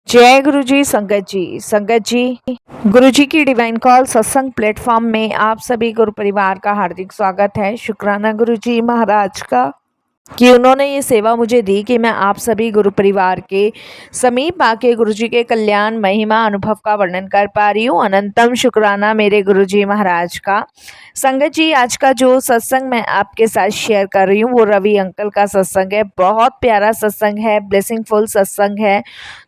जय गुरु जी। संगत जी गुरु जी की डिवाइन कॉल सत्संग प्लेटफॉर्म में आप सभी गुरु परिवार का हार्दिक स्वागत है। शुक्राना गुरु जी महाराज का कि उन्होंने ये सेवा मुझे दी कि मैं आप सभी गुरु परिवार के समीप आके गुरु जी के कल्याण महिमा अनुभव का वर्णन कर पा रही हूँ। अनंतम शुक्राना मेरे गुरु जी महाराज का। संगत जी, आज का जो सत्संग मैं आपके साथ शेयर कर रही हूँ वो रवि अंकल का सत्संग है। बहुत प्यारा सत्संग है, ब्लेसिंगफुल सत्संग है।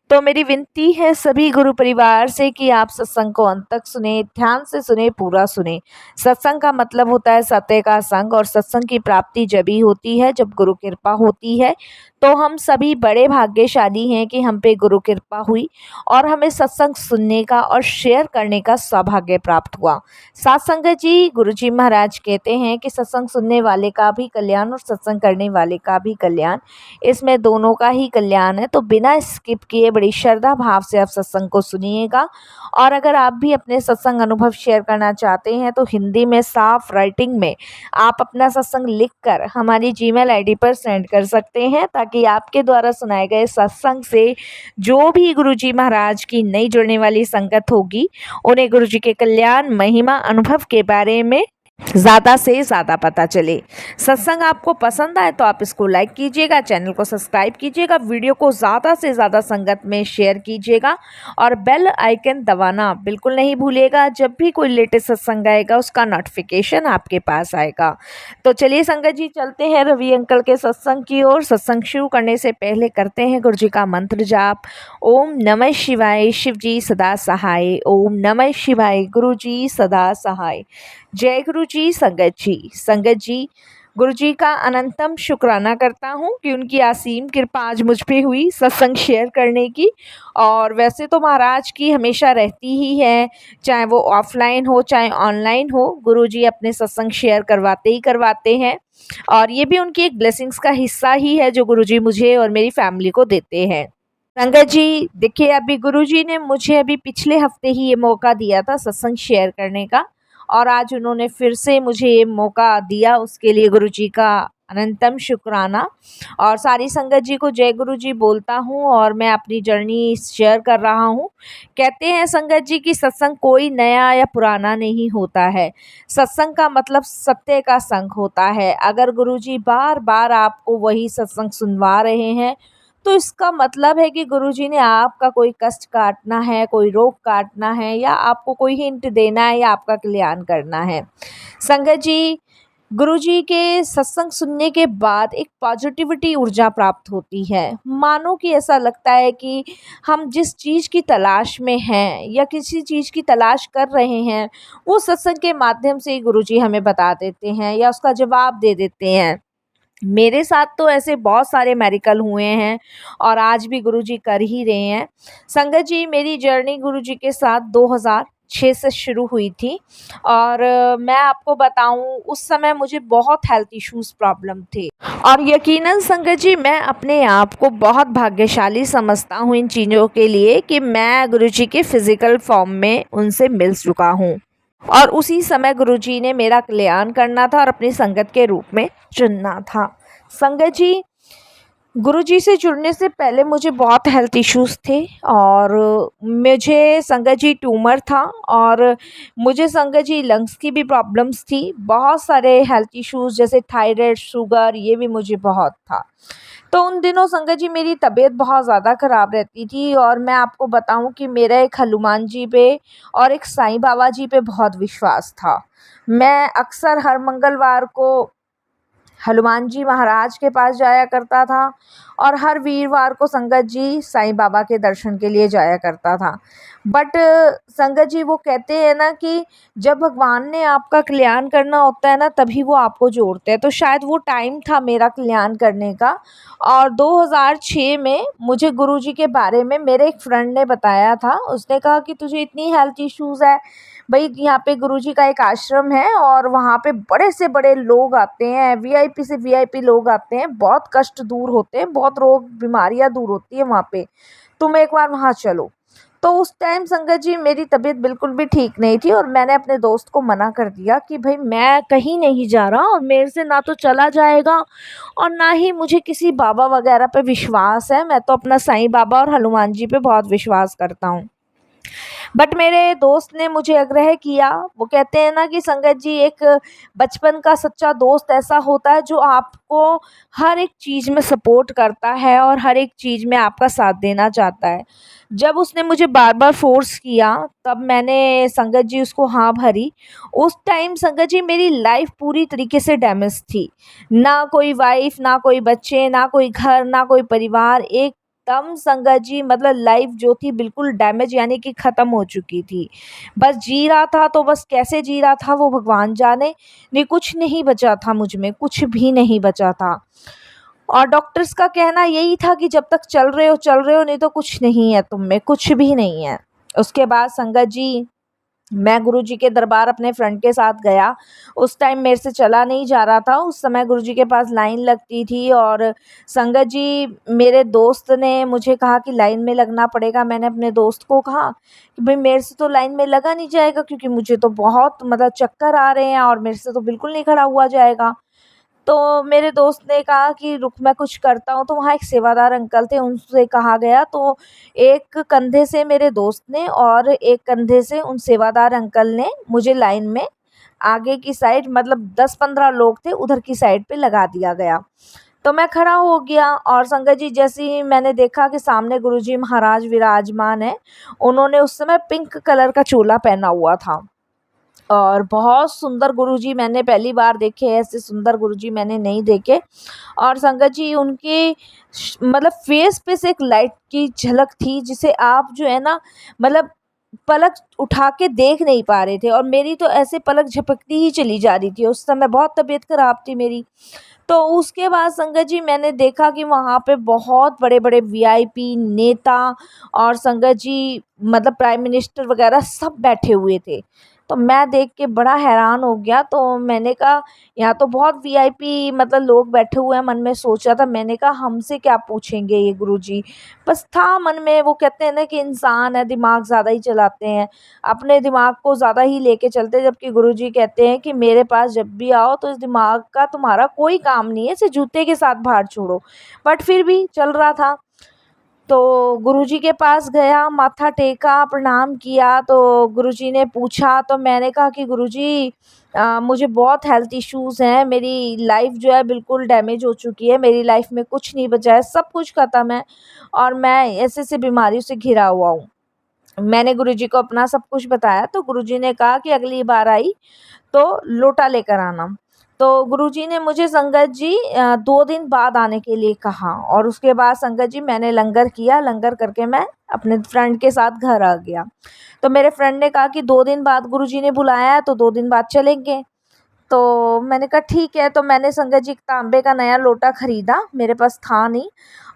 तो मेरी विनती है सभी गुरु परिवार से कि आप सत्संग को अंत तक सुने, ध्यान से सुने, पूरा सुने। सत्संग का मतलब होता है सत्य का संग, और सत्संग की प्राप्ति जब ही होती है जब गुरु कृपा होती है। तो हम सभी बड़े भाग्यशाली हैं कि हम पे गुरु कृपा हुई और हमें सत्संग सुनने का और शेयर करने का सौभाग्य प्राप्त हुआ। साथ संगत जी, गुरु जी महाराज कहते हैं कि सत्संग सुनने वाले का भी कल्याण और सत्संग करने वाले का भी कल्याण, इसमें दोनों का ही कल्याण है। तो बिना स्किप किए बड़ी श्रद्धा भाव से आप सत्संग को सुनिएगा। और अगर आप भी अपने सत्संग अनुभव शेयर करना चाहते हैं तो हिंदी में साफ राइटिंग में आप अपना सत्संग लिखकर हमारी जीमेल आईडी पर सेंड कर सकते हैं, ताकि आपके द्वारा सुनाए गए सत्संग से जो भी गुरु जी महाराज की नई जुड़ने वाली संगत होगी उन्हें गुरु जी के कल्याण महिमा अनुभव के बारे में ज़्यादा से ज़्यादा पता चले। सत्संग आपको पसंद आए तो आप इसको लाइक कीजिएगा, चैनल को सब्सक्राइब कीजिएगा, वीडियो को ज़्यादा से ज़्यादा संगत में शेयर कीजिएगा और बेल आइकन दबाना बिल्कुल नहीं भूलिएगा। जब भी कोई लेटेस्ट सत्संग आएगा उसका नोटिफिकेशन आपके पास आएगा। तो चलिए संगत जी, चलते हैं रवि अंकल के सत्संग की ओर। सत्संग शुरू करने से पहले करते हैं गुरु जी का मंत्र जाप। ओम नमः शिवाय, शिव जी सदा सहाय। ओम नमः शिवाय, गुरु जी सदा सहाय। जय गुरु जी। संगत जी, गुरु जी का अनंतम शुक्राना करता हूँ कि उनकी असीम कृपा आज मुझ पे हुई सत्संग शेयर करने की। और वैसे तो महाराज की हमेशा रहती ही है, चाहे वो ऑफलाइन हो चाहे ऑनलाइन हो, गुरु जी अपने सत्संग शेयर करवाते ही करवाते हैं। और ये भी उनकी एक ब्लेसिंग्स का हिस्सा ही है जो गुरु जी मुझे और मेरी फैमिली को देते हैं। संगत जी देखिए, अभी गुरु जी ने मुझे अभी पिछले हफ्ते ही ये मौका दिया था सत्संग शेयर करने का, और आज उन्होंने फिर से मुझे ये मौका दिया, उसके लिए गुरु जी का अनंतम शुक्राना। और सारी संगत जी को जय गुरु जी बोलता हूँ और मैं अपनी जर्नी शेयर कर रहा हूँ। कहते हैं संगत जी कि सत्संग कोई नया या पुराना नहीं होता है। सत्संग का मतलब सत्य का संग होता है। अगर गुरु जी बार बार आपको वही सत्संग सुनवा रहे हैं तो इसका मतलब है कि गुरुजी ने आपका कोई कष्ट काटना है, कोई रोग काटना है, या आपको कोई हिंट देना है, या आपका कल्याण करना है। संगत जी, गुरुजी के सत्संग सुनने के बाद एक पॉजिटिविटी ऊर्जा प्राप्त होती है। मानो कि ऐसा लगता है कि हम जिस चीज़ की तलाश में हैं या किसी चीज़ की तलाश कर रहे हैं, वो सत्संग के माध्यम से ही गुरुजी हमें बता देते हैं या उसका जवाब दे देते हैं। मेरे साथ तो ऐसे बहुत सारे मेरिकल हुए हैं और आज भी गुरुजी कर ही रहे हैं। संगत जी, मेरी जर्नी गुरुजी के साथ 2006 से शुरू हुई थी। और मैं आपको बताऊं, उस समय मुझे बहुत हेल्थ इश्यूज प्रॉब्लम थे। और यकीनन संगत जी, मैं अपने आप को बहुत भाग्यशाली समझता हूँ इन चीज़ों के लिए कि मैं गुरुजी के फिज़िकल फॉर्म में उनसे मिल चुका हूँ। और उसी समय गुरुजी ने मेरा कल्याण करना था और अपनी संगत के रूप में चुनना था। संगत जी, गुरुजी से जुड़ने से पहले मुझे बहुत हेल्थ इश्यूज थे, और मुझे संगत जी ट्यूमर था, और मुझे संगत जी लंग्स की भी प्रॉब्लम्स थी। बहुत सारे हेल्थ इश्यूज जैसे थायराइड, शुगर, ये भी मुझे बहुत था। तो उन दिनों संगत जी मेरी तबीयत बहुत ज़्यादा ख़राब रहती थी, और मैं आपको बताऊं कि मेरा एक हनुमान जी पे और एक साईं बाबा जी पे बहुत विश्वास था। मैं अक्सर हर मंगलवार को हनुमान जी महाराज के पास जाया करता था और हर वीरवार को संगत जी साईं बाबा के दर्शन के लिए जाया करता था। बट संगत जी, वो कहते हैं ना कि जब भगवान ने आपका कल्याण करना होता है ना, तभी वो आपको जोड़ते हैं। तो शायद वो टाइम था मेरा कल्याण करने का। और 2006 में मुझे गुरुजी के बारे में मेरे एक फ्रेंड ने बताया था। उसने कहा कि तुझे इतनी हेल्थ इश्यूज़ है भाई, यहाँ पे गुरुजी का एक आश्रम है और वहाँ पे बड़े से बड़े लोग आते हैं, वीआईपी से वीआईपी लोग आते हैं, बहुत कष्ट दूर होते हैं, बहुत रोग बीमारियाँ दूर होती है वहाँ पे, तुम एक बार वहाँ चलो। तो उस टाइम संगत जी मेरी तबीयत बिल्कुल भी ठीक नहीं थी और मैंने अपने दोस्त को मना कर दिया कि भाई मैं कहीं नहीं जा रहा और मेरे से ना तो चला जाएगा और ना ही मुझे किसी बाबा वगैरह पे विश्वास है। मैं तो अपना साईं बाबा और हनुमान जी पे बहुत विश्वास करता हूँ। बट मेरे दोस्त ने मुझे आग्रह किया। वो कहते हैं ना कि संगत जी एक बचपन का सच्चा दोस्त ऐसा होता है जो आपको हर एक चीज़ में सपोर्ट करता है और हर एक चीज़ में आपका साथ देना चाहता है। जब उसने मुझे बार-बार फ़ोर्स किया तब मैंने संगत जी उसको हाँ भरी। उस टाइम संगत जी मेरी लाइफ़ पूरी तरीके से डैमेज थी। ना कोई वाइफ़, ना कोई बच्चे, ना कोई घर, ना कोई परिवार। एकदम संगत जी मतलब लाइफ जो थी बिल्कुल डैमेज यानी कि ख़त्म हो चुकी थी। बस जी रहा था तो बस कैसे जी रहा था वो भगवान जाने। नहीं कुछ नहीं बचा था मुझ में, कुछ भी नहीं बचा था। और डॉक्टर्स का कहना यही था कि जब तक चल रहे हो नहीं तो कुछ नहीं है तुम में, कुछ भी नहीं है। उसके बाद संगत जी मैं गुरुजी के दरबार अपने फ्रेंड के साथ गया। उस टाइम मेरे से चला नहीं जा रहा था। उस समय गुरुजी के पास लाइन लगती थी और संगत जी मेरे दोस्त ने मुझे कहा कि लाइन में लगना पड़ेगा। मैंने अपने दोस्त को कहा कि भई मेरे से तो लाइन में लगा नहीं जाएगा क्योंकि मुझे तो बहुत मतलब चक्कर आ रहे हैं और मेरे से तो बिल्कुल नहीं खड़ा हुआ जाएगा। तो मेरे दोस्त ने कहा कि रुक मैं कुछ करता हूँ। तो वहाँ एक सेवादार अंकल थे, उनसे कहा गया तो एक कंधे से मेरे दोस्त ने और एक कंधे से उन सेवादार अंकल ने मुझे लाइन में आगे की साइड मतलब 10-15 लोग थे उधर की साइड पे लगा दिया गया। तो मैं खड़ा हो गया और संगत जी जैसे ही मैंने देखा कि सामने गुरुजी महाराज विराजमान हैं, उन्होंने उस समय पिंक कलर का चोला पहना हुआ था। और बहुत सुंदर गुरुजी मैंने पहली बार देखे, ऐसे सुंदर गुरुजी मैंने नहीं देखे। और संगत जी उनके मतलब फेस पे से एक लाइट की झलक थी जिसे आप जो है ना मतलब पलक उठा के देख नहीं पा रहे थे और मेरी तो ऐसे पलक झपकती ही चली जा रही थी। उस समय बहुत तबीयत खराब थी मेरी। तो उसके बाद संगत जी मैंने देखा कि वहाँ पे बहुत बड़े-बड़े वीआईपी नेता और संगत जी मतलब प्राइम मिनिस्टर वग़ैरह सब बैठे हुए थे। तो मैं देख के बड़ा हैरान हो गया। तो मैंने कहा यहाँ तो बहुत वीआईपी मतलब लोग बैठे हुए हैं। मन में सोचा था, मैंने कहा हमसे क्या पूछेंगे ये गुरुजी। बस था मन में। वो कहते हैं ना कि इंसान है दिमाग ज़्यादा ही चलाते हैं, अपने दिमाग को ज़्यादा ही लेके चलते हैं। जबकि गुरुजी कहते हैं कि मेरे पास जब भी आओ तो इस दिमाग का तुम्हारा कोई काम नहीं है, इसे जूते के साथ बाहर छोड़ो। बट फिर भी चल रहा था। तो गुरुजी के पास गया, माथा टेका, प्रणाम किया। तो गुरुजी ने पूछा तो मैंने कहा कि गुरुजी मुझे बहुत हेल्थ इश्यूज़ हैं, मेरी लाइफ़ जो है बिल्कुल डैमेज हो चुकी है, मेरी लाइफ़ में कुछ नहीं बचा है, सब कुछ ख़त्म है और मैं ऐसे-ऐसे बीमारियों से घिरा हुआ हूँ। मैंने गुरुजी को अपना सब कुछ बताया तो गुरुजी ने कहा कि अगली बार आई तो लोटा लेकर आना। तो गुरुजी ने मुझे संगत जी 2 दिन बाद आने के लिए कहा और उसके बाद संगत जी मैंने लंगर किया, लंगर करके मैं अपने फ्रेंड के साथ घर आ गया। तो मेरे फ्रेंड ने कहा कि 2 दिन बाद गुरुजी ने बुलाया है तो 2 दिन बाद चलेंगे। तो मैंने कहा ठीक है। तो मैंने संगत जी तांबे का नया लोटा ख़रीदा, मेरे पास था नहीं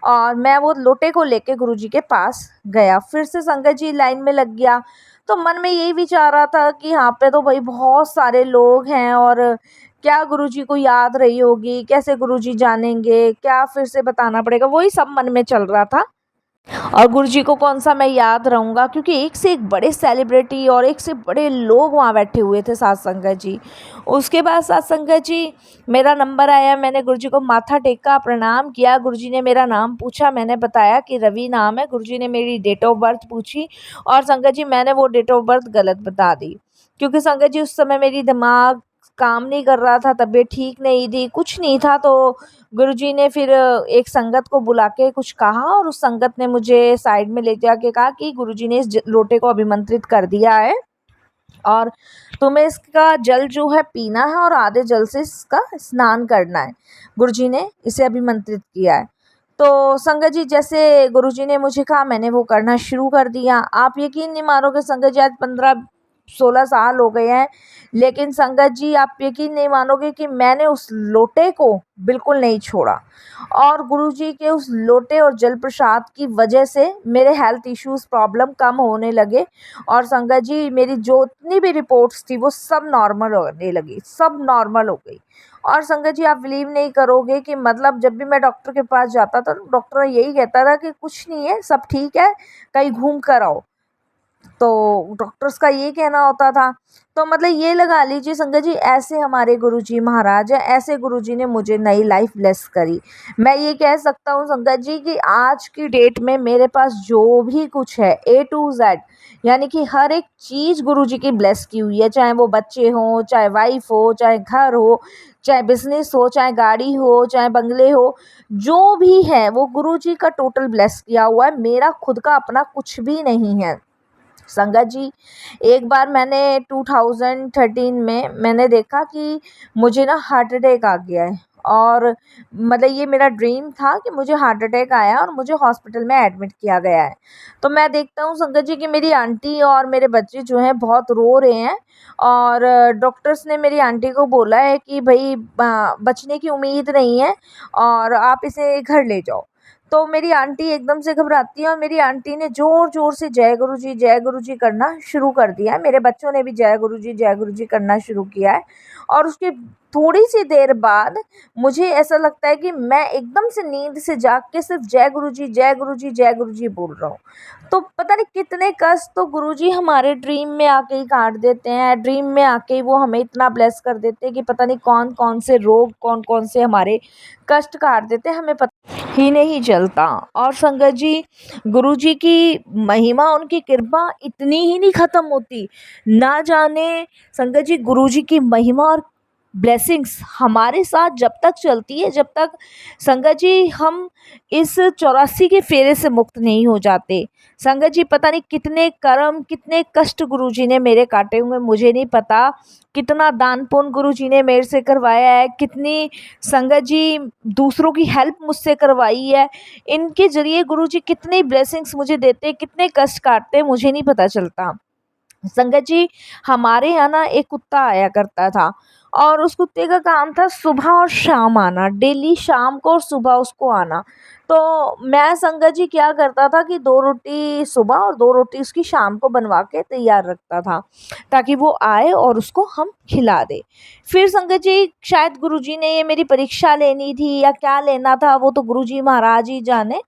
और मैं वो लोटे को लेके गुरुजी के पास गया। फिर से संगत जी लाइन में लग गया। तो मन में यही विचार रहा था कि यहाँ पे तो भई बहुत सारे लोग हैं और क्या गुरुजी को याद रही होगी, कैसे गुरुजी जानेंगे, क्या फिर से बताना पड़ेगा, वही सब मन में चल रहा था। और गुरुजी को कौन-सा मैं याद रहूँगा क्योंकि एक से एक बड़े सेलिब्रिटी और एक से बड़े लोग वहाँ बैठे हुए थे साथ संगत जी। उसके बाद साथ संगत जी मेरा नंबर आया, मैंने गुरुजी को माथा टेका, प्रणाम किया। गुरुजी ने मेरा नाम पूछा, मैंने बताया कि रवि नाम है। गुरुजी ने मेरी डेट ऑफ बर्थ पूछी और संगत जी मैंने वो डेट ऑफ बर्थ गलत बता दी। क्योंकि संगत जी उस समय मेरी दिमाग काम नहीं कर रहा था, तबीयत ठीक नहीं थी, कुछ नहीं था। तो गुरुजी ने फिर एक संगत को बुला के कुछ कहा और उस संगत ने मुझे साइड में ले जाके कहा कि गुरुजी ने इस लोटे को अभिमंत्रित कर दिया है और तुम्हें इसका जल जो है पीना है और आधे जल से इसका स्नान करना है। गुरुजी ने इसे अभिमंत्रित किया है। तो संगत जी जैसे गुरुजी ने मुझे कहा मैंने वो करना शुरू कर दिया। आप यकीन नहीं मारोगे संगत जी आज 15-16 साल हो गए हैं। लेकिन संगत जी आप यकीन नहीं मानोगे कि मैंने उस लोटे को बिल्कुल नहीं छोड़ा और गुरुजी के उस लोटे और जल प्रसाद की वजह से मेरे हेल्थ इश्यूज़ प्रॉब्लम कम होने लगे और संगत जी मेरी जो इतनी भी रिपोर्ट्स थी वो सब नॉर्मल होने लगी, सब नॉर्मल हो गई। और संगत जी आप बिलीव नहीं करोगे कि मतलब जब भी मैं डॉक्टर के पास जाता था, डॉक्टर यही कहता था कि कुछ नहीं है, सब ठीक है, कहीं घूम कर आओ। तो डॉक्टर्स का ये कहना होता था। तो मतलब ये लगा लीजिए संगत जी, ऐसे हमारे गुरुजी महाराज हैं, ऐसे गुरुजी ने मुझे नई लाइफ ब्लेस करी। मैं ये कह सकता हूँ संगत जी कि आज की डेट में मेरे पास जो भी कुछ है ए टू जेड, यानी कि हर एक चीज़ गुरुजी की ब्लेस की हुई है। चाहे वो बच्चे हों, चाहे वाइफ हो, चाहे घर हो, चाहे बिजनेस हो, चाहे गाड़ी हो, चाहे बंगले हो, जो भी है वो गुरुजी का टोटल ब्लेस किया हुआ है। मेरा खुद का अपना कुछ भी नहीं है संगत जी। एक बार मैंने 2013 में मैंने देखा कि मुझे ना हार्ट अटैक आ गया है, और मतलब ये मेरा ड्रीम था कि मुझे हार्ट अटैक आया और मुझे हॉस्पिटल में एडमिट किया गया है। तो मैं देखता हूँ संगत जी कि मेरी आंटी और मेरे बच्चे जो हैं बहुत रो रहे हैं, और डॉक्टर्स ने मेरी आंटी को बोला है कि भाई बचने की उम्मीद नहीं है और आप इसे घर ले जाओ। तो मेरी आंटी एकदम से घबराती है और मेरी आंटी ने ज़ोर-ज़ोर से जय गुरुजी करना शुरू कर दिया है। मेरे बच्चों ने भी जय गुरुजी करना शुरू किया है, और उसके थोड़ी-सी देर बाद मुझे ऐसा लगता है कि मैं एकदम से नींद से जाग के सिर्फ़ जय गुरुजी बोल रहा हूँ। तो पता नहीं कितने कष्ट तो गुरुजी हमारे ड्रीम में आके ही काट देते हैं। ड्रीम में आके ही वो हमें इतना ब्लेस कर देते हैं कि पता नहीं कौन-कौन से रोग, कौन-कौन से हमारे कष्ट काट देते हैं, हमें पता ही नहीं चलता। और संगत जी, गुरुजी की महिमा, उनकी कृपा इतनी ही नहीं ख़त्म होती। ना जाने संगत जी, गुरुजी की महिमा और ब्लेसिंग्स हमारे साथ जब तक चलती है, जब तक संगत जी हम इस 84 के फेरे से मुक्त नहीं हो जाते। संगत जी, पता नहीं कितने कर्म, कितने कष्ट गुरुजी ने मेरे काटे हुए मुझे नहीं पता। कितना दान पुण्य गुरुजी ने मेरे से करवाया है, कितनी संगत जी दूसरों की हेल्प मुझसे करवाई है। इनके ज़रिए गुरुजी कितनी ब्लेसिंग्स मुझे देते, कितने कष्ट काटते मुझे नहीं पता चलता। संगत जी, हमारे यहाँ ना एक कुत्ता आया करता था, और उस कुत्ते का काम था सुबह और शाम आना, डेली शाम को और सुबह उसको आना। तो मैं संगत जी क्या करता था कि 2 रोटी सुबह और 2 रोटी उसकी शाम को बनवा के तैयार रखता था, ताकि वो आए और उसको हम खिला दें। फिर संगत जी, शायद गुरुजी ने ये मेरी परीक्षा लेनी थी या क्या लेना था, वो तो गुरुजी महाराज ही जाने।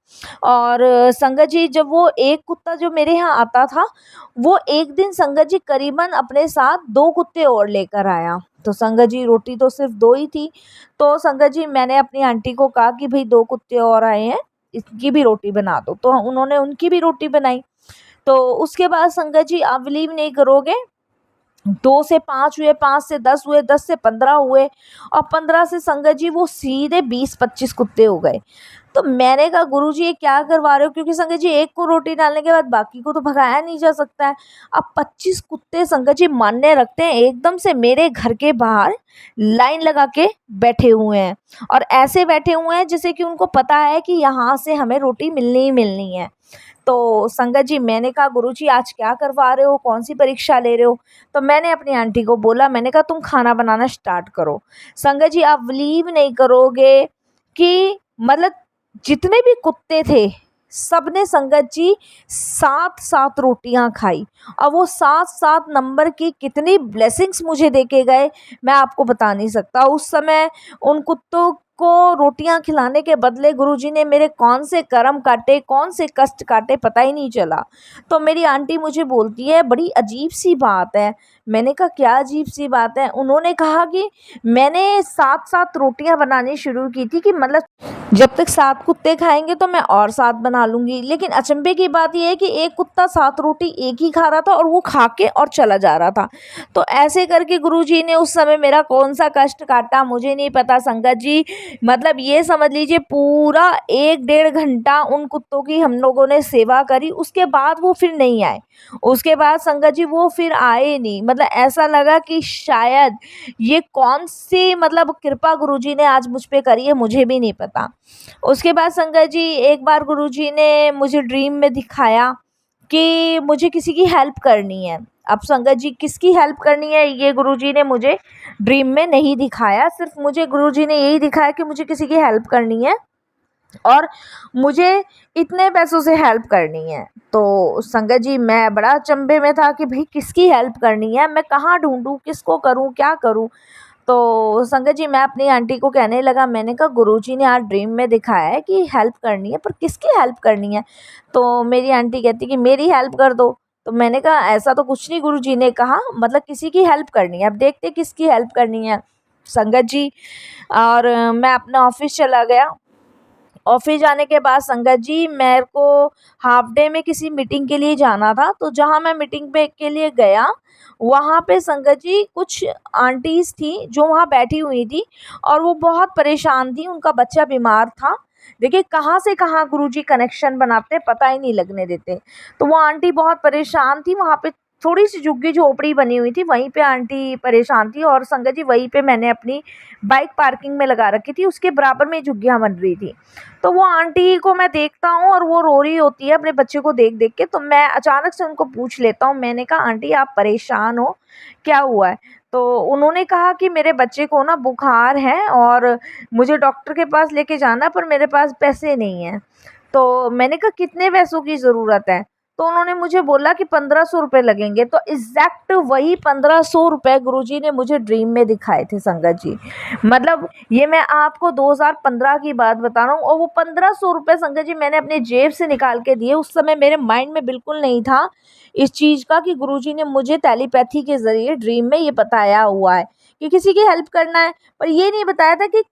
और संगत जी, जब वो एक कुत्ता जो मेरे यहाँ आता था, वो एक दिन संगत जी करीबन अपने साथ 2 कुत्ते और लेकर आया। तो संगत जी, रोटी तो सिर्फ़ 2 ही थी। तो संगत जी, मैंने अपनी आंटी को कहा कि भई 2 कुत्ते और आए हैं, इसकी भी रोटी बना दो। तो उन्होंने उनकी भी रोटी बनाई। तो उसके बाद संगत जी, आप बिलीव नहीं करोगे, 2 से 5 हुए, 5 से 10 हुए, 10 से 15 हुए, और 15 से संगत जी वो सीधे 20-25 कुत्ते हो गए। तो मैंने कहा गुरुजी ये क्या करवा रहे हो? क्योंकि संगत जी एक को रोटी डालने के बाद बाकी को तो भगाया नहीं जा सकता है। अब 25 कुत्ते संगत जी मान्य रखते हैं, एकदम से मेरे घर के बाहर लाइन लगा के बैठे हुए हैं, और ऐसे बैठे हुए हैं जैसे कि उनको पता है कि यहाँ से हमें रोटी मिलनी ही मिलनी है। तो संगत जी, मैंने कहा गुरुजी आज क्या करवा रहे हो? कौन-सी परीक्षा ले रहे हो? तो मैंने अपनी आंटी को बोला, मैंने कहा तुम खाना बनाना स्टार्ट करो। संगत जी, आप बिलीव नहीं करोगे कि मतलब जितने भी कुत्ते थे, सबने संगत जी 7-7 रोटियाँ खाई, और वो 7-7 नंबर की कितनी ब्लेसिंग्स मुझे दे के गए, मैं आपको बता नहीं सकता। उस समय उन कुत्तों को रोटियाँ खिलाने के बदले गुरुजी ने मेरे कौन से कर्म काटे, कौन से कष्ट काटे, पता ही नहीं चला। तो मेरी आंटी मुझे बोलती है, बड़ी अजीब-सी बात है। मैंने कहा क्या अजीब-सी बात है? उन्होंने कहा कि मैंने 7-7 रोटियाँ बनानी शुरू की थी, कि मतलब जब तक 7 कुत्ते खाएँगे तो मैं और 7 बना लूँगी। लेकिन अचंभे की बात ये है कि एक कुत्ता 7 रोटी एक ही खा रहा था, और वो खा के और चला जा रहा था। तो ऐसे करके गुरुजी ने उस समय मेरा कौन-सा कष्ट काटा मुझे नहीं पता संगत जी। मतलब ये समझ लीजिए पूरा 1 डेढ़ घंटा उन कुत्तों की हम लोगों ने सेवा करी, उसके बाद वो फिर नहीं आए। उसके बाद संगत जी वो फिर आए नहीं। मतलब ऐसा लगा कि शायद ये कौन-सी मतलब कृपा गुरुजी ने आज मुझ पे करी है, मुझे भी नहीं पता। उसके बाद संगत जी, एक बार गुरुजी ने मुझे ड्रीम में दिखाया कि मुझे किसी की हेल्प करनी है। अब संगत जी, किसकी हेल्प करनी है ये गुरुजी ने मुझे ड्रीम में नहीं दिखाया, सिर्फ़ मुझे गुरुजी ने यही दिखाया कि मुझे किसी की हेल्प करनी है, और मुझे इतने पैसों से हेल्प करनी है। तो संगत जी, मैं बड़ा अचंभे में था कि भई किसकी हेल्प करनी है? मैं कहाँ ढूँढूँ? किसको करूँ? क्या करूँ? तो संगत जी, मैं अपनी आंटी को कहने लगा, मैंने कहा गुरुजी ने आज ड्रीम में दिखाया है कि हेल्प करनी है, पर किसकी हेल्प करनी है? तो मेरी आंटी कहती कि मेरी हेल्प कर दो। तो मैंने कहा ऐसा तो कुछ नहीं गुरुजी ने कहा, मतलब किसी की हेल्प करनी है, अब देखते किसकी हेल्प करनी है संगत जी। और मैं अपना ऑफिस चला गया। ऑफिस जाने के बाद संगत जी मेरे को हाफ डे में किसी मीटिंग के लिए जाना था, तो जहाँ मैं मीटिंग पे के लिए गया वहाँ पे संगत जी कुछ आंटीज़ थी जो वहाँ बैठी हुई थी और वो बहुत परेशान थी, उनका बच्चा बीमार था। देखिए कहाँ से कहाँ गुरुजी कनेक्शन बनाते पता ही नहीं लगने देते। तो वो आंटी बहुत परेशान थी, वहाँ पे थोड़ी सी झुग्गी झोपड़ी बनी हुई थी, वहीं पे आंटी परेशान थी और संगत जी वहीं पे मैंने अपनी बाइक पार्किंग में लगा रखी थी, उसके बराबर में झुग्गियाँ बन रही थी। तो वो आंटी को मैं देखता हूँ और वो रो रही होती है अपने बच्चे को देख देख के, तो मैं अचानक से उनको पूछ लेता हूँ, मैंने कहा आंटी आप परेशान हो, क्या हुआ है? तो उन्होंने कहा कि मेरे बच्चे को ना बुखार है और मुझे डॉक्टर के पास लेके जाना है, पर मेरे पास पैसे नहीं हैं। तो मैंने कहा कितने पैसों की ज़रूरत है? तो उन्होंने मुझे बोला कि 1500 रुपये लगेंगे। तो एग्जैक्ट वही 1500 रुपये गुरुजी ने मुझे ड्रीम में दिखाए थे संगत जी। मतलब ये मैं आपको 2015 की बात बता रहा हूँ और वो 1500 रुपये संगत जी मैंने अपने जेब से निकाल के दिए। उस समय मेरे माइंड में बिल्कुल नहीं था इस चीज़ का कि गुरुजी ने मुझे टेलीपैथी के ज़रिए ड्रीम में ये बताया हुआ है कि किसी की हेल्प करना है, पर ये नहीं बताया था कि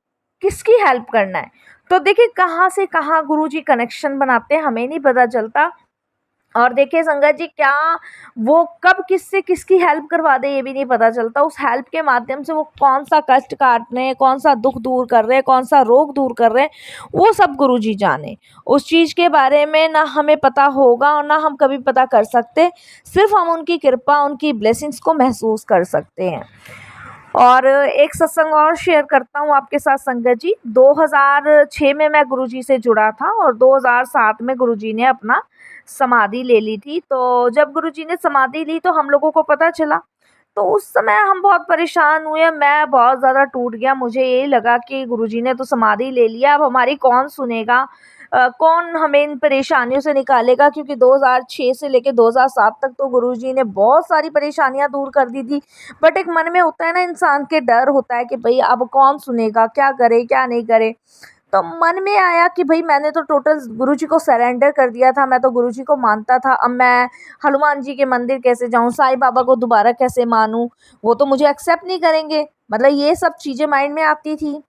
किसकी हेल्प करना है। तो देखिए कहाँ से कहाँ गुरुजी कनेक्शन बनाते हैं हमें नहीं पता चलता। और देखिए संगत जी क्या वो कब किससे किसकी हेल्प करवा दे ये भी नहीं पता चलता। उस हेल्प के माध्यम से वो कौन सा कष्ट काट रहे हैं, कौन सा दुख दूर कर रहे हैं, कौन सा रोग दूर कर रहे हैं, वो सब गुरुजी जाने। उस चीज़ के बारे में ना हमें पता होगा और ना हम कभी पता कर सकते, सिर्फ हम उनकी कृपा उनकी ब्लेसिंग्स को महसूस कर सकते हैं। और एक सत्संग और शेयर करता हूँ आपके साथ संगत जी। 2006 में मैं गुरुजी से जुड़ा था और 2007 में गुरुजी ने अपना समाधि ले ली थी। तो जब गुरुजी ने समाधि ली तो हम लोगों को पता चला, तो उस समय हम बहुत परेशान हुए, मैं बहुत ज़्यादा टूट गया। मुझे यही लगा कि गुरुजी ने तो समाधि ले लिया, अब हमारी कौन सुनेगा, कौन हमें इन परेशानियों से निकालेगा, क्योंकि 2006 से लेके 2007 तक तो गुरुजी ने बहुत सारी परेशानियां दूर कर दी थी। बट एक मन में होता है ना, इंसान के डर होता है कि भाई अब कौन सुनेगा, क्या करे क्या नहीं करे। तो मन में आया कि भाई मैंने तो टोटल गुरुजी को सरेंडर कर दिया था, मैं तो गुरुजी को मानता था, अब मैं हनुमान जी के मंदिर कैसे जाऊं, साईं बाबा को दोबारा कैसे मानूं, वो तो मुझे एक्सेप्ट नहीं करेंगे, मतलब ये सब चीज़ें माइंड में आती थी।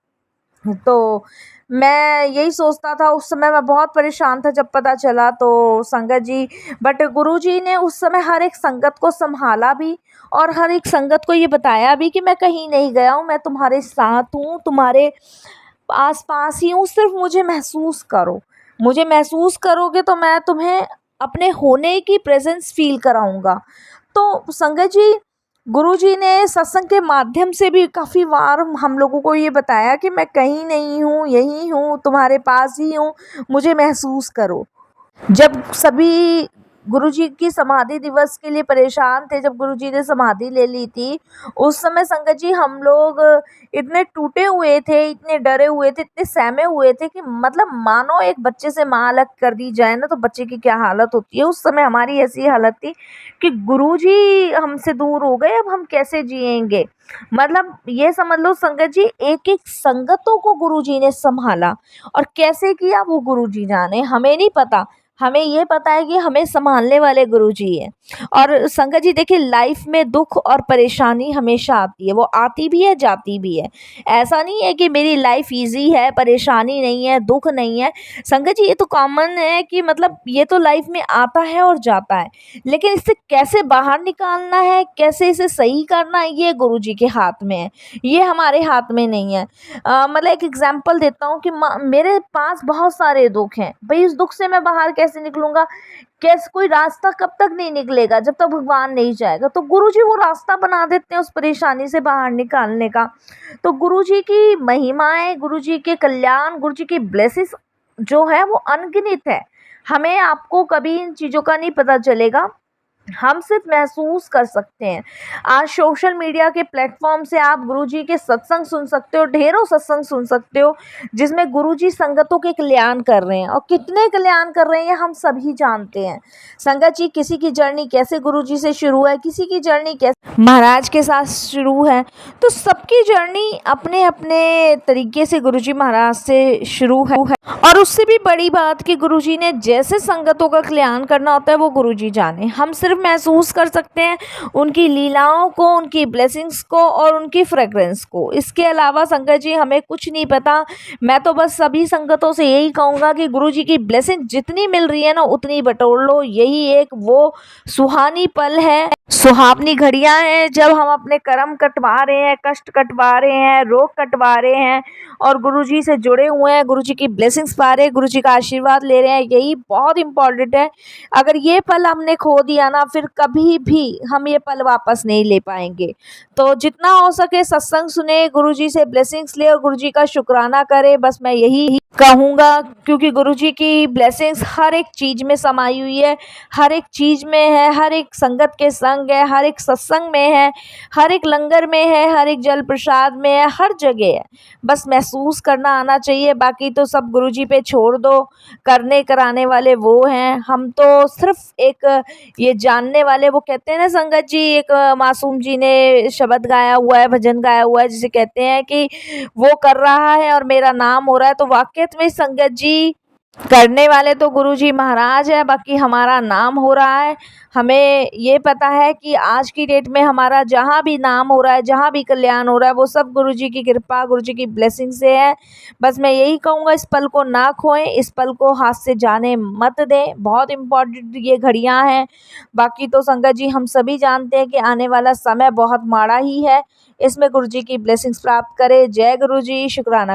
तो मैं यही सोचता था, उस समय मैं बहुत परेशान था जब पता चला तो संगत जी। बट गुरुजी ने उस समय हर एक संगत को संभाला भी और हर एक संगत को ये बताया भी कि मैं कहीं नहीं गया हूँ, मैं तुम्हारे साथ हूँ, तुम्हारे आस-पास ही हूँ, सिर्फ मुझे महसूस करो। मुझे महसूस करोगे तो मैं तुम्हें अपने होने की प्रेज़ेंस फ़ील कराऊँगा। तो संगत जी, गुरुजी ने सत्संग के माध्यम से भी काफ़ी बार हम लोगों को ये बताया कि मैं कहीं नहीं हूँ, यहीं हूँ, तुम्हारे पास ही हूँ, मुझे महसूस करो। जब सभी गुरुजी की समाधि दिवस के लिए परेशान थे, जब गुरुजी ने समाधि ले ली थी, उस समय संगत जी हम लोग इतने टूटे हुए थे, इतने डरे हुए थे, इतने सहमे हुए थे कि मतलब मानो एक बच्चे से माँ अलग कर दी जाए ना तो बच्चे की क्या हालत होती है। उस समय हमारी ऐसी हालत थी कि गुरुजी हमसे दूर हो गए, अब हम कैसे जिएंगे। मतलब ये समझ लो संगत जी, एक एक संगतों को गुरुजी ने संभाला और कैसे किया वो गुरुजी जाने, हमें नहीं पता। हमें ये पता है कि हमें संभालने वाले गुरुजी हैं। और संगत जी देखिए लाइफ में दुख और परेशानी हमेशा आती है, वो आती भी है जाती भी है। ऐसा नहीं है कि मेरी लाइफ इजी है, परेशानी नहीं है, दुख नहीं है। संगत जी ये तो कॉमन है कि मतलब ये तो लाइफ में आता है और जाता है, लेकिन इससे कैसे बाहर निकालना है, कैसे इसे सही करना है, ये गुरुजी के हाथ में है, ये हमारे हाथ में नहीं है। मतलब एक एग्जांपल देता हूँ कि मेरे पास बहुत सारे दुख हैं, भाई इस दुख से मैं बाहर कैसे निकलूंगा, कैसे कोई रास्ता कब तक नहीं निकलेगा जब तक भगवान नहीं जाएगा। तो गुरुजी वो रास्ता बना देते हैं उस परेशानी से बाहर निकालने का। तो गुरुजी की महिमाएं, गुरुजी के कल्याण, गुरुजी की ब्लेसिंग्स जो है वो अनगिनत है। हमें आपको कभी इन चीज़ों का नहीं पता चलेगा, हम सिर्फ महसूस कर सकते हैं। आज सोशल मीडिया के प्लेटफॉर्म से आप गुरुजी के सत्संग सुन सकते हो, ढेरों सत्संग सुन सकते हो जिसमें गुरुजी संगतों के कल्याण कर रहे हैं, और कितने कल्याण कर रहे हैं हम सभी जानते हैं। संगत जी किसी की जर्नी कैसे गुरुजी से शुरू है, किसी की जर्नी कैसे महाराज के साथ शुरू है, तो सबकी जर्नी अपने अपने तरीके से गुरुजी महाराज से शुरू है। और उससे भी बड़ी बात कि गुरुजी ने जैसे संगतों का कल्याण करना होता है वो गुरुजी जाने। हम सिर्फ सिर्फ महसूस कर सकते हैं उनकी लीलाओं को, उनकी ब्लेसिंग्स को और उनकी फ्रेग्रेंस को। इसके अलावा संगत जी हमें कुछ नहीं पता। मैं तो बस सभी संगतों से यही कहूँगा कि गुरु जी की ब्लेसिंग जितनी मिल रही है ना उतनी बटोर लो। यही एक वो सुहानी पल है, सुहावनी घड़ियां हैं जब हम अपने कर्म कटवा रहे हैं, कष्ट कटवा रहे हैं, रोग कटवा रहे हैं और गुरु जी से जुड़े हुए हैं, गुरु जी की ब्लेसिंग्स पा रहे हैं, गुरु जी का आशीर्वाद ले रहे हैं। यही बहुत इम्पोर्टेंट है। अगर ये पल हमने खो दिया ना फिर कभी भी हम ये पल वापस नहीं ले पाएंगे। तो जितना हो सके सत्संग सुने, गुरु जी से ब्लेसिंग्स ले और गुरु जी का शुक्राना करें। बस मैं यही कहूँगा, क्योंकि गुरु जी की ब्लेसिंग्स हर एक चीज़ में समाई हुई है, हर एक चीज़ में है, हर एक संगत के संग है, हर एक सत्संग में है, हर एक लंगर में है, हर एक जल प्रसाद में है, हर जगह है। बस महसूस करना आना चाहिए। बाकी तो सब गुरु जी पे छोड़ दो, करने कराने वाले वो हैं, हम तो सिर्फ एक ये जानने वाले। वो कहते हैं ना संगत जी, एक मासूम जी ने शब्द गाया हुआ है, भजन गाया हुआ है, जिसे कहते हैं कि वो कर रहा है और मेरा नाम हो रहा है। तो वाकई में संगत जी करने वाले तो गुरु जी महाराज है, बाकी हमारा नाम हो रहा है। हमें ये पता है कि आज की डेट में हमारा जहाँ भी नाम हो रहा है, जहाँ भी कल्याण हो रहा है, वो सब गुरु जी की कृपा, गुरु जी की ब्लेसिंग से है। बस मैं यही कहूँगा, इस पल को ना खोएं, इस पल को हाथ से जाने मत दें। बहुत इम्पोर्टेंट ये घड़ियाँ हैं। बाकी तो संगत जी हम सभी जानते हैं कि आने वाला समय बहुत माड़ा ही है। इसमें गुरु जी की ब्लेसिंग्स प्राप्त करें। जय गुरु जी, शुक्राना।